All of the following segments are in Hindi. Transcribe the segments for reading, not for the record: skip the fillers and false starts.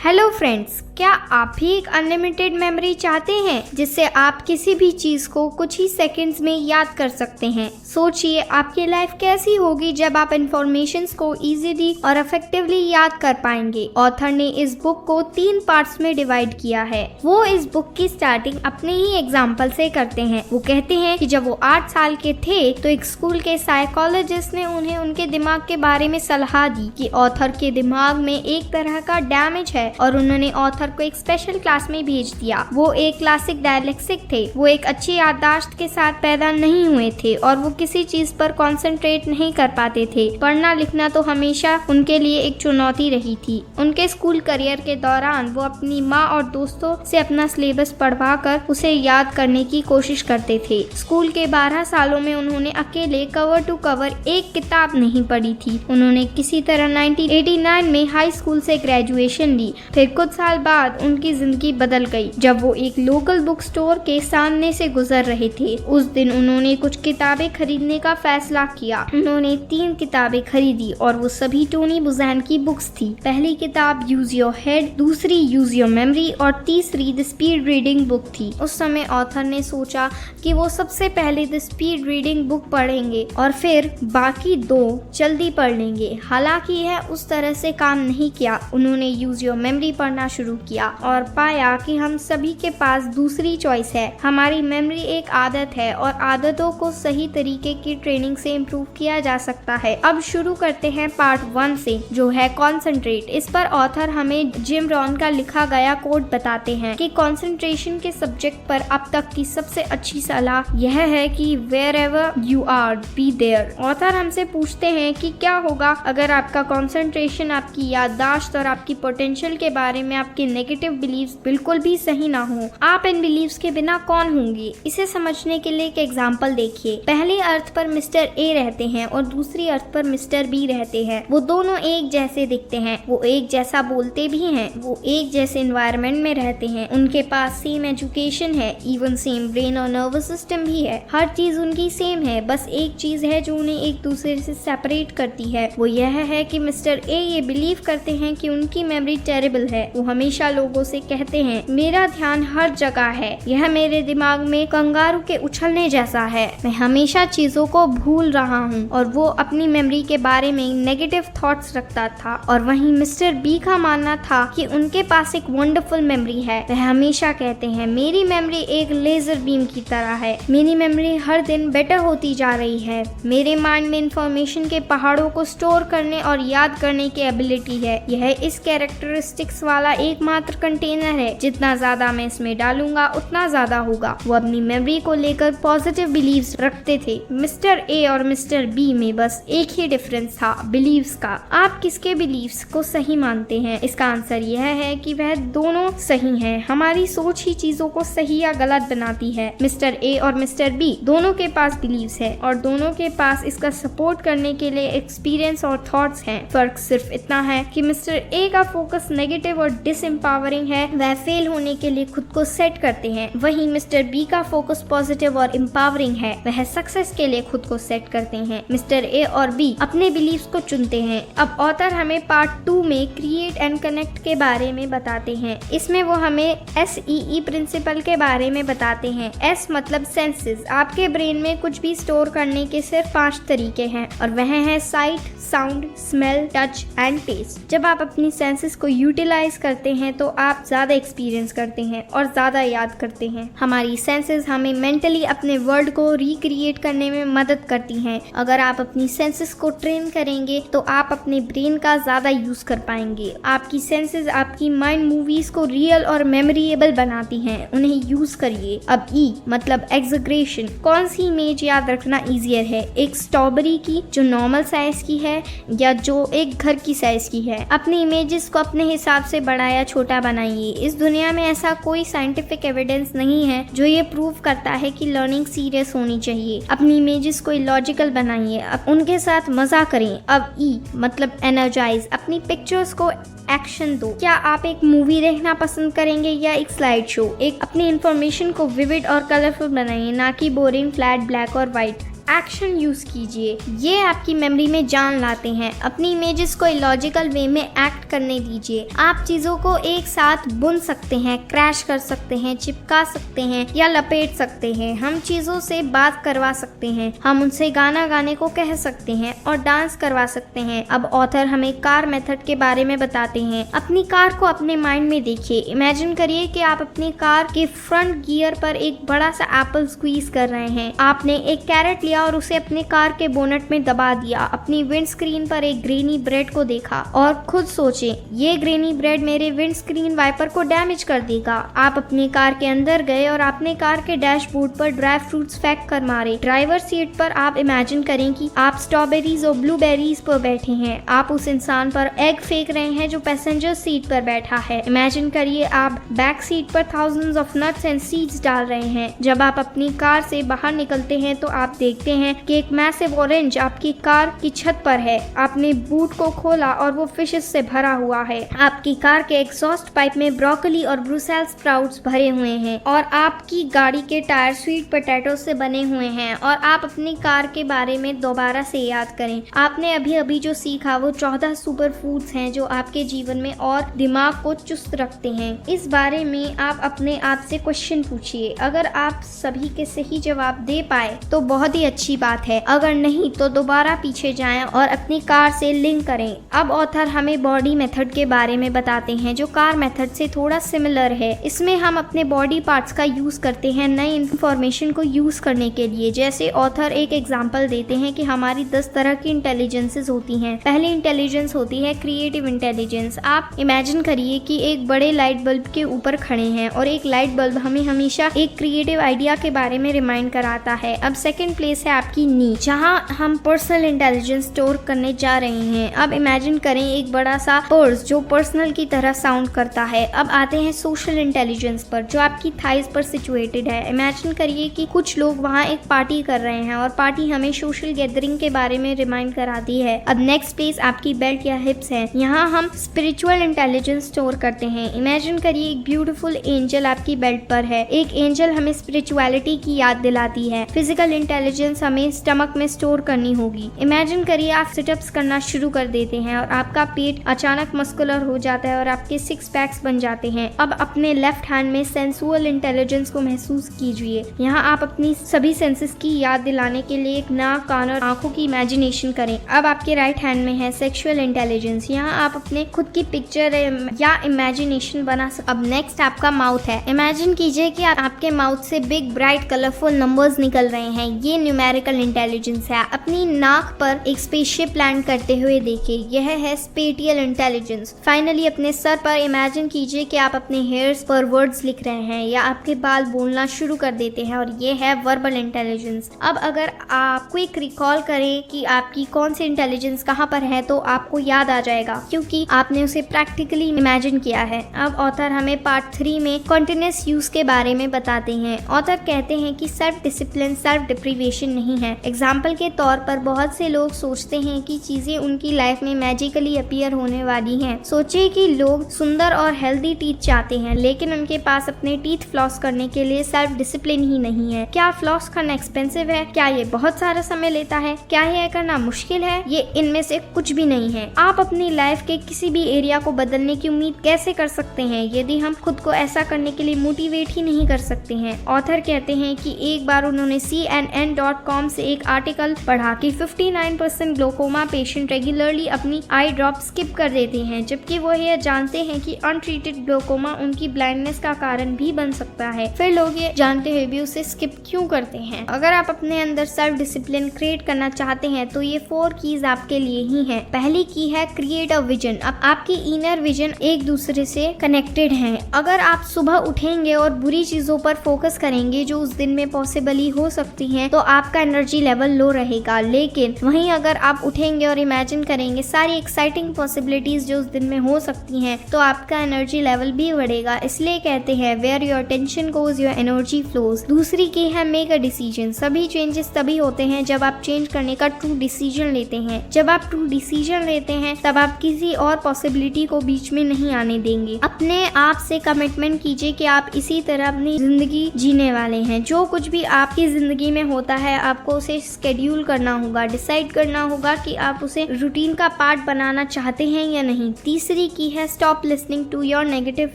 हेलो फ्रेंड्स, क्या आप भी एक अनलिमिटेड मेमोरी चाहते हैं जिससे आप किसी भी चीज को कुछ ही सेकंड्स में याद कर सकते हैं? सोचिए आपकी लाइफ कैसी होगी जब आप इंफॉर्मेशंस को इजीली और इफेक्टिवली याद कर पाएंगे। ऑथर ने इस बुक को 3 पार्ट्स में डिवाइड किया है। वो इस बुक की स्टार्टिंग अपने ही एग्जाम्पल से करते हैं। वो कहते हैं कि जब वो 8 साल के थे तो एक स्कूल के साइकोलॉजिस्ट ने उन्हें उनके दिमाग के बारे में सलाह दी कि ऑथर के दिमाग में एक तरह का डैमेज है और उन्होंने ऑथर को एक स्पेशल क्लास में भेज दिया। वो एक क्लासिक डायलेक्सिक थे। वो एक अच्छी याददाश्त के साथ पैदा नहीं हुए थे और वो किसी चीज पर कंसंट्रेट नहीं कर पाते थे। पढ़ना लिखना तो हमेशा उनके लिए एक चुनौती रही थी। उनके स्कूल करियर के दौरान वो अपनी माँ और दोस्तों से अपना सिलेबस पढ़वा कर उसे याद करने की कोशिश करते थे। स्कूल के 12 सालों में उन्होंने अकेले कवर टू कवर एक किताब नहीं पढ़ी थी। उन्होंने किसी तरह 1989 में हाई स्कूल से ग्रेजुएशन ली। फिर कुछ साल बाद उनकी जिंदगी बदल गई जब वो एक लोकल बुक स्टोर के सामने से गुजर रहे थे। उस दिन उन्होंने कुछ किताबें खरीदने का फैसला किया। उन्होंने 3 किताबें खरीदी और वो सभी टोनी बुज़ैन की बुक्स थी। पहली किताब यूज योर हेड, दूसरी यूज योर मेमोरी और तीसरी द स्पीड रीडिंग बुक थी। उस समय ऑथर ने सोचा कि वो सबसे पहले द स्पीड रीडिंग बुक पढ़ेंगे और फिर बाकी 2 जल्दी पढ़ लेंगे। हालांकि यह उस तरह से काम नहीं किया। उन्होंने यूज योर मेमोरी पढ़ना शुरू किया और पाया कि हम सभी के पास दूसरी चॉइस है। हमारी मेमोरी एक आदत है और आदतों को सही तरीके की ट्रेनिंग से इम्प्रूव किया जा सकता है। अब शुरू करते हैं पार्ट 1 से, जो है कॉन्सेंट्रेट। इस पर ऑथर हमें जिम रॉन का लिखा गया कोट बताते हैं कि कॉन्सेंट्रेशन के सब्जेक्ट पर अब तक की सबसे अच्छी सलाह यह है कि wherever you are be there. Author हमसे पूछते हैं कि क्या होगा अगर आपका कॉन्सेंट्रेशन, आपकी याददाश्त और आपकी पोटेंशियल के बारे में आपके नेगेटिव बिलीव्स बिल्कुल भी सही ना हो। आप इन बिलीव्स के बिना कौन होंगे? इसे समझने के लिए एक एग्जांपल देखिए। पहले अर्थ पर मिस्टर ए रहते हैं और दूसरी अर्थ पर मिस्टर बी रहते हैं। वो दोनों एक जैसे दिखते हैं, वो एक जैसा बोलते भी हैं, वो एक जैसे एनवायरनमेंट में रहते हैं, उनके पास सेम एजुकेशन है, इवन सेम ब्रेन और नर्वस सिस्टम भी है। हर चीज उनकी सेम है। बस एक चीज है जो उन्हें एक दूसरे से सेपरेट करती है। वो यह है कि मिस्टर ए ये बिलीव करते हैं कि उनकी मेमोरी टेरिबल है। वो हमेशा लोगों से कहते हैं मेरा ध्यान हर जगह है, यह मेरे दिमाग में कंगारू के उछलने जैसा है, मैं हमेशा चीजों को भूल रहा हूँ। और वो अपनी मेमोरी के बारे में नेगेटिव थॉट्स रखता था। और वहीं मिस्टर बी का मानना था कि उनके पास एक वंडरफुल मेमोरी है। वह हमेशा कहते हैं मेरी मेमोरी एक लेजर बीम की तरह है, मेरी मेमोरी हर दिन बेटर होती जा रही है, मेरे माइंड में इंफॉर्मेशन के पहाड़ों को स्टोर करने और याद करने की एबिलिटी है। यह इस कैरेक्टरिस्टिक्स वाला एकमात्र कंटेनर है, जितना ज्यादा मैं इसमें डालूंगा उतना ज्यादा होगा। वो अपनी मेमोरी को लेकर पॉजिटिव बिलीव्स रखते थे। मिस्टर ए और मिस्टर बी में बस एक ही डिफरेंस था, बिलीव्स का। आप किसके बिलीव्स को सही मानते हैं? इसका आंसर यह है कि वह दोनों सही हैं। हमारी सोच ही चीजों को सही या गलत बनाती है। मिस्टर ए और मिस्टर बी दोनों के पास बिलीव्स है और दोनों के पास इसका सपोर्ट करने के लिए एक्सपीरियंस और थॉट्स हैं। फर्क सिर्फ इतना है कि मिस्टर ए का फोकस नेगेटिव और डिसएम्पावरिंग है, वह फेल होने के लिए खुद को सेट करते हैं। वहीं मिस्टर बी का फोकस पॉजिटिव और एम्पावरिंग है, वह सक्सेस के लिए खुद को सेट करते हैं। मिस्टर ए और बी अपने बिलीव्स को चुनते हैं। अब ऑथर हमें पार्ट 2 में क्रिएट एंड कनेक्ट के बारे में बताते हैं। इसमें वो हमें SEE प्रिंसिपल के बारे में बताते हैं। S मतलब सेंसेस। आपके ब्रेन में कुछ भी स्टोर करने के सिर्फ 5 तरीके हैं और वह है sight, sound, smell, touch and taste. जब आप अपनी सेंसेस को यूटिलाइज करते हैं तो आप ज्यादा एक्सपीरियंस करते हैं और ज्यादा याद करते हैं। हमारी सेंसेस हमें मेंटली अपने वर्ल्ड को रिक्रिएट करने में मदद करती हैं। अगर आप अपनी सेंसेस को ट्रेन करेंगे तो आप अपने ब्रेन का ज्यादा यूज कर पाएंगे। आपकी सेंसेस आपकी माइंड मूवीज को रियल और मेमोरेबल बनाती हैं, उन्हें यूज करिए। अब E मतलब एग्जैगरेशन। कौन सी इमेज याद रखना इजियर है, एक स्ट्रॉबेरी की जो नॉर्मल साइज की है या जो एक घर की साइज की है? अपनी इमेजेस को अपने हिसाब से बड़ा या छोटा बनाइए। इस दुनिया में ऐसा कोई साइंटिफिक एविडेंस नहीं है जो ये प्रूव करता है कि लर्निंग सीरियस होनी चाहिए। अपनी इमेजेस को लॉजिकल बनाइए, अब उनके साथ मजा करें। अब E मतलब एनर्जाइज। अपनी पिक्चर्स को एक्शन दो। क्या आप एक मूवी देखना पसंद करेंगे या एक स्लाइड शो? अपनी इंफॉर्मेशन को विविड और कलरफुल बनाइए, ना कि बोरिंग फ्लैट ब्लैक और व्हाइट। एक्शन यूज कीजिए। ये आपकी मेमोरी में जान लाते हैं। अपनी इमेजेस को लॉजिकल वे में एक्ट करने दीजिए। आप चीजों को एक साथ बुन सकते हैं, क्रैश कर सकते हैं, चिपका सकते हैं या लपेट सकते हैं। हम चीजों से बात करवा सकते हैं, हम उनसे गाना गाने को कह सकते हैं और डांस करवा सकते हैं। अब ऑथर हमें कार मेथड के बारे में बताते हैं। अपनी कार को अपने माइंड में देखिए। इमेजिन करिए कि आप अपनी कार के फ्रंट गियर पर एक बड़ा सा एप्पल स्क्वीज कर रहे हैं। आपने एक कैरेट लिया और उसे अपने कार के बोनट में दबा दिया। अपनी विंड स्क्रीन पर एक ग्रेनी ब्रेड को देखा और खुद सोचे, ये ग्रेनी ब्रेड मेरे विंड स्क्रीन वाइपर को डैमेज कर देगा। आप अपनी कार के अंदर गए और आपने कार के डैशबोर्ड पर ड्राई फ्रूट्स फेंक कर मारे। ड्राइवर सीट पर आप इमेजिन करें कि आप स्ट्रॉबेरीज और ब्लूबेरीज पर बैठे हैं। आप उस इंसान पर एग फेंक रहे हैं जो पैसेंजर सीट पर बैठा है। इमेजिन करिए आप बैक सीट पर thousands of nuts and seeds डाल रहे हैं। जब आप अपनी कार से बाहर निकलते हैं तो आप देखते हैं कि एक मैसिव ऑरेंज आपकी कार की छत पर है। आपने बूट को खोला और वो फिशेस से भरा हुआ है। आपकी कार के एग्जॉस्ट पाइप में ब्रोकली और ब्रुसेल्स स्प्राउट्स भरे हुए हैं और आपकी गाड़ी के टायर स्वीट पोटैटो से बने हुए हैं। और आप अपनी कार के बारे में दोबारा से याद करें। आपने अभी अभी जो सीखा वो 14 सुपर फूड्स हैं जो आपके जीवन में और दिमाग को चुस्त रखते हैं। इस बारे में आप अपने आप से क्वेश्चन पूछिए। अगर आप सभी के सही जवाब दे पाए तो बहुत ही अच्छी बात है, अगर नहीं तो दोबारा पीछे जाएं और अपनी कार से लिंक करें। अब ऑथर हमें बॉडी मेथड के बारे में बताते हैं जो कार मेथड से थोड़ा सिमिलर है। इसमें हम अपने बॉडी पार्ट्स का यूज करते हैं नई इंफॉर्मेशन को यूज करने के लिए। जैसे ऑथर एक एग्जांपल देते हैं कि हमारी 10 तरह की इंटेलिजेंसेस होती हैं। पहली इंटेलिजेंस होती है क्रिएटिव इंटेलिजेंस। आप इमेजिन करिए कि एक बड़े लाइट बल्ब के ऊपर खड़े हैं और एक लाइट बल्ब हमें हमेशा एक क्रिएटिव आइडिया के बारे में रिमाइंड कराता है। अब सेकंड प्लेस है आपकी नी, जहां हम पर्सनल इंटेलिजेंस स्टोर करने जा रहे हैं। अब इमेजिन करें एक बड़ा सा पर्स जो पर्सनल की तरह साउंड करता है। अब आते हैं सोशल इंटेलिजेंस पर, जो आपकी थाइज पर सिचुएटेड है। इमेजिन करिए कि कुछ लोग वहां एक पार्टी कर रहे हैं और पार्टी हमें सोशल गैदरिंग के बारे में रिमाइंड कराती है। अब नेक्स्ट प्लेस आपकी बेल्ट या हिप्स है। यहाँ हम स्पिरिचुअल इंटेलिजेंस स्टोर करते हैं। इमेजिन करिए एक ब्यूटीफुल एंजल आपकी बेल्ट पर है। एक एंजल हमें स्पिरिचुअलिटी की याद दिलाती है। फिजिकल इंटेलिजेंस हमें स्टमक में स्टोर करनी होगी। इमेजिन करिए आप सिटअप्स करना शुरू कर देते हैं और आपका पेट अचानक मस्कुलर हो जाता है और आपके 6 पैक्स बन जाते हैं। अब अपने लेफ्ट हैंड में सेंसुअल इंटेलिजेंस को महसूस कीजिए। यहाँ आप अपनी सभी सेंसेस की याद दिलाने के लिए एक नाक, कान और आंखों की इमेजिनेशन करें। अब आपके राइट हैंड में है सेक्सुअल इंटेलिजेंस। यहाँ आप अपने खुद की पिक्चर या इमेजिनेशन बना सकते। अब नेक्स्ट आपका माउथ है। इमेजिन कीजिए कि आपके माउथ से बिग ब्राइट कलरफुल नंबर्स निकल रहे हैं। ये न्यूमेरिकल इंटेलिजेंस है। अपनी नाक पर एक स्पेसशिप लैंड करते हुए देखिए, यह है स्पेटियल इंटेलिजेंस। फाइनली अपने सर पर इमेजिन कीजिए कि आप अपने हेयर्स पर वर्ड्स लिख रहे हैं या आपके बाल बोलना शुरू कर देते हैं और ये है वर्बल इंटेलिजेंस। अब अगर आप क्विक रिकॉल करें कि आपकी कौन सी इंटेलिजेंस कहाँ पर है तो आपको याद आ जाएगा क्योंकि आपने उसे प्रैक्टिकली इमेजिन किया है। अब ऑथर हमें पार्ट 3 में कॉन्टिन्यूअस यूज के बारे में बताते हैं। ऑथर कहते हैं कि सेल्फ डिसिप्लिन सेल्फ डिप्रीवेशन नहीं है। एग्जाम्पल के तौर पर बहुत से लोग सोचते हैं कि चीजें उनकी लाइफ में मैजिकली अपीयर होने वाली हैं। सोचिए कि लोग सुंदर और हेल्दी टीथ चाहते हैं लेकिन उनके पास अपने टीथ फ्लॉस करने के लिए सेल्फ डिसिप्लिन ही नहीं है। क्या फ्लॉस करना एक्सपेंसिव है? क्या ये बहुत सारा समय लेता है? क्या यह करना मुश्किल है? ये इनमें से कुछ भी नहीं है। आप अपनी लाइफ के किसी भी एरिया को बदलने की उम्मीद कैसे कर सकते हैं यदि हम खुद को ऐसा करने के लिए मोटिवेट ही नहीं कर सकते हैं। ऑथर कहते हैं कि एक बार उन्होंने CNN.com से एक आर्टिकल पढ़ा कि 59% ग्लोकोमा पेशेंट रेगुलरली अपनी आई ड्रॉप स्किप कर देते हैं, जबकि वो यह जानते हैं कि अनट्रीटेड ग्लोकोमा उनकी ब्लाइंडनेस का कारण भी बन सकता है। फिर लोग ये जानते हुए भी उसे स्किप क्यों करते हैं? अगर आप अपने अंदर सेल्फ डिसिप्लिन क्रिएट करना चाहते हैं तो ये 4 कीज आपके लिए ही हैं। पहली की है क्रिएट अ विजन। अब आपकी इनर विजन एक दूसरे से कनेक्टेड हैं। अगर आप सुबह उठेंगे और बुरी चीजों पर फोकस करेंगे जो उस दिन में पॉसिबल ही हो सकती हैं तो आपका एनर्जी लेवल लो रहेगा। लेकिन वहीं अगर आप उठेंगे और इमेजिन करेंगे सारी एक्साइटिंग पॉसिबिलिटीज जो उस दिन में हो सकती हैं तो आपका एनर्जी लेवल भी बढ़ेगा। इसलिए कहते हैं where your attention goes your energy flows. दूसरी की है मेक अ डिसीजन। सभी चेंजेस तभी होते हैं जब आप चेंज करने का ट्रू डिसीजन लेते हैं। जब आप ट्रू डिसीजन लेते हैं तब आप किसी और पॉसिबिलिटी को बीच में नहीं आने देंगे। अपने आप से कमिटमेंट कीजिए कि आप इसी तरह अपनी जिंदगी जीने वाले हैं। जो कुछ भी आपकी जिंदगी में होता है है आपको उसे शेड्यूल करना होगा, डिसाइड करना होगा कि आप उसे रूटीन का पार्ट बनाना चाहते हैं या नहीं। तीसरी की है stop listening to your negative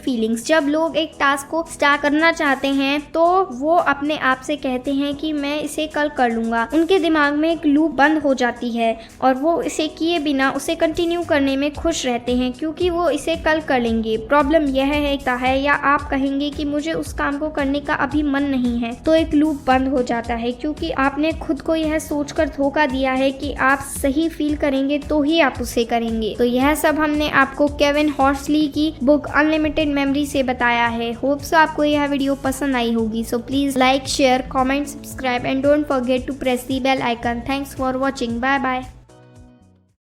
feelings. जब लोग एक टास्क को स्टार्ट करना चाहते हैं तो वो अपने आप से कहते हैं कि मैं इसे कल कर लूंगा। उनके दिमाग में एक लूप बंद हो जाती है और वो इसे किए बिना उसे कंटिन्यू करने में खुश रहते हैं क्योंकि वो इसे कल कर लेंगे। प्रॉब्लम यह है या आप कहेंगे कि मुझे उस काम को करने का अभी मन नहीं है, तो एक लूप बंद हो जाता है क्योंकि आपने खुद को यह सोचकर धोखा दिया है कि आप सही फील करेंगे तो ही आप उसे करेंगे। तो यह सब हमने आपको केविन हॉर्सली की बुक अनलिमिटेड मेमोरी से बताया है। होप सो आपको यह वीडियो पसंद आई होगी। So please like, share, comment, subscribe and don't forget to press the bell icon. Thanks for watching. Bye bye.